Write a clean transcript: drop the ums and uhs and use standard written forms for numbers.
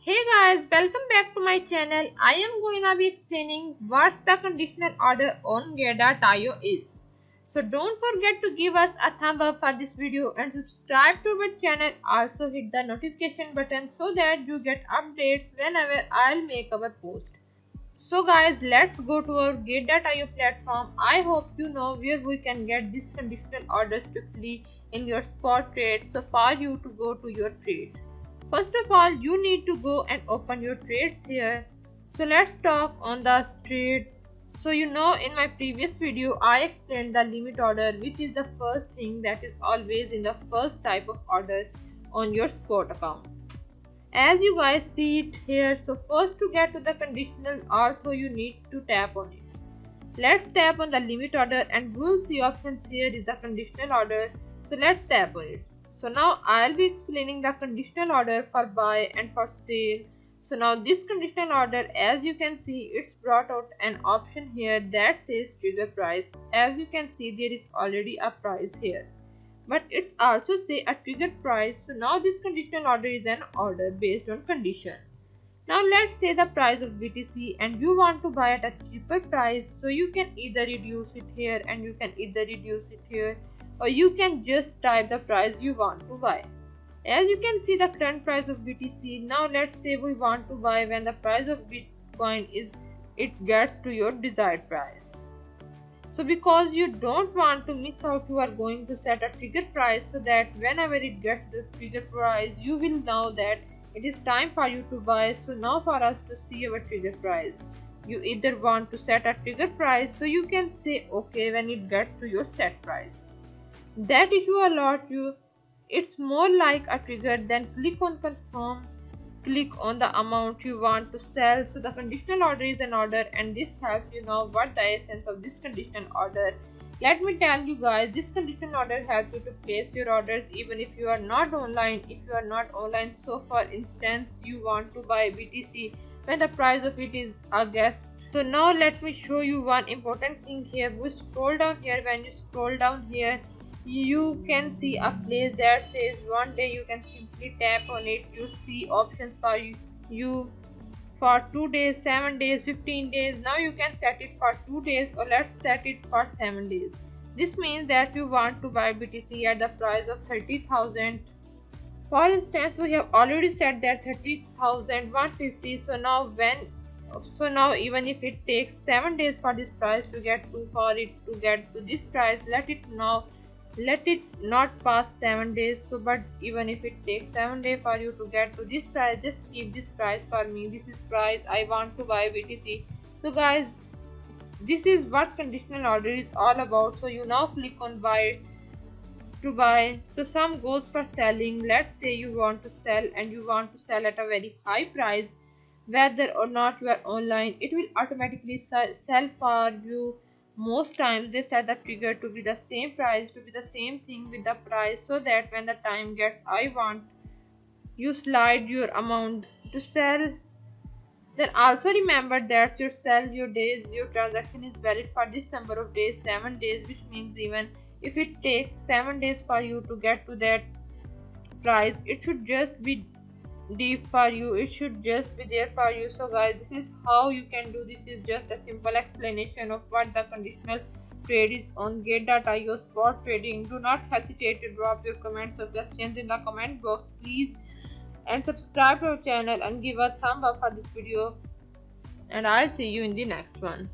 Hey guys, welcome back to my channel. I am going to be explaining what's the conditional order on Get.io is. So don't forget to give us a thumb up for this video and subscribe to our channel. Also hit the notification button so that you get updates whenever I'll make our post. So guys, let's go to our Get.io platform. I hope you know where we can get these conditional orders quickly in your spot trade. So for you to go to your trade. First of all, you need to go and open your trades here. So let's talk on the trade. So in my previous video I explained the limit order, which is the first thing that is always in the first type of order on your spot account. As you guys see it here, so first to get to the conditional, also you need to tap on it. Let's tap on the limit order and we'll see options here is the conditional order. So let's tap on it. So now I'll be explaining the conditional order for buy and for sale. So now this conditional order, as you can see, it's brought out an option here that says trigger price. As you can see, there is already a price here, but it's also say a trigger price. So now this conditional order is an order based on condition. Now let's say the price of BTC and you want to buy at a cheaper price. So you can either reduce it here and you can either reduce it here, or you can just type the price you want to buy. As you can see the current price of BTC. Now let's say we want to buy when the price of Bitcoin gets to your desired price. So because you don't want to miss out, you are going to set a trigger price so that whenever it gets to the trigger price, you will know that it is time for you to buy. So now for us to see our trigger price, you either want to set a trigger price, so you can say okay when it gets to your set price. That issue a lot it's more like a trigger. Then click on confirm, click on the amount you want to sell. So the conditional order is an order, and this helps you know what the essence of this conditional order. Let me tell you guys, this conditional order helps you to place your orders even if you are not online. So for instance, you want to buy BTC when the price of it is a guess. So now let me show you one important thing here. We scroll down here. When you scroll down here, you can see a place that says 1 day. You can simply tap on it. You see options for you for 2 days, 7 days, 15 days. Now you can set it for 2 days, or let's set it for 7 days. This means that you want to buy BTC at the price of 30,000. For instance, we have already set that 30,150. So now even if it takes 7 days for this price to get to this price, let it not pass 7 days. So but even if it takes 7 days for you to get to this price, just keep this price for me. This is price I want to buy BTC. So guys, this is what conditional order is all about. So you now click on buy to buy. So some goes for selling. Let's say you want to sell and you want to sell at a very high price. Whether or not you are online, it will automatically sell for you. Most times they set the trigger to be the same price, to be the same thing with the price, so that when the time gets I want, you slide your amount to sell. Then also remember that your days, your transaction is valid for this number of days, 7 days, which means even if it takes 7 days for you to get to that price, it should just be deep for you, it should just be there for you. So guys, this is how you can do. This is just a simple explanation of what the conditional trade is on Get.io spot trading. Do not hesitate to drop your comments or questions in the comment box, please, and subscribe to our channel and give a thumb up for this video, and I'll see you in the next one.